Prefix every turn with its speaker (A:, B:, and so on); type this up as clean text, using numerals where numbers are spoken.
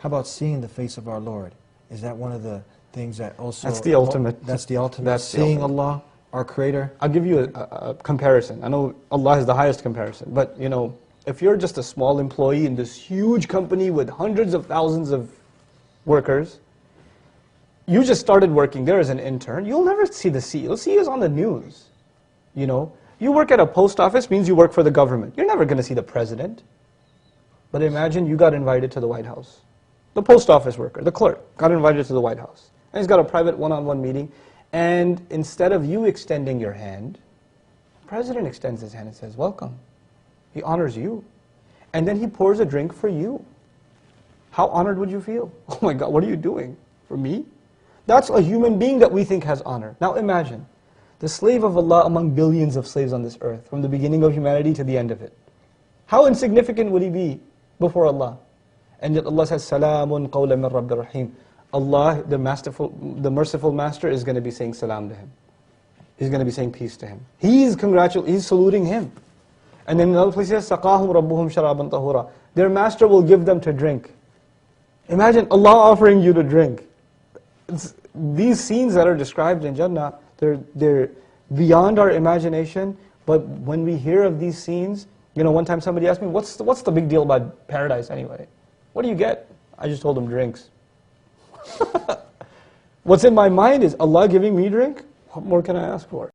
A: How about seeing the face of our Lord? Is that one of the things that also...
B: That's the ultimate.
A: That's the ultimate?
B: That's
A: seeing Allah, our Creator?
B: I'll give you a comparison. I know Allah is the highest comparison, but you know, if you're just a small employee in this huge company with hundreds of thousands of workers, you just started working there as an intern, you'll never see the CEO. You'll see us on the news. You know, you work at a post office means you work for the government. You're never going to see the president. But imagine you got invited to the White House. The post office worker, the clerk, got invited to the White House. And he's got a private one-on-one meeting. And instead of you extending your hand, the president extends his hand and says, welcome. He honors you. And then he pours a drink for you. How honored would you feel? Oh my God, what are you doing? For me? That's a human being that we think has honor. Now imagine, the slave of Allah among billions of slaves on this earth, from the beginning of humanity to the end of it. How insignificant would he be before Allah? And yet Allah says, Salamun qawlan min Rabbir Rahim. Allah, the merciful Master, is going to be saying salam to him. He's going to be saying peace to him. He's saluting him. And then in another place he says, Saqahum Rabbuhum sharaban tahura. Their Master will give them to drink. Imagine Allah offering you to drink. These scenes that are described in Jannah, they're beyond our imagination. But when we hear of these scenes, you know, one time somebody asked me, what's the big deal about paradise anyway? What do you get? I just told them drinks. What's in my mind is Allah giving me drink? What more can I ask for?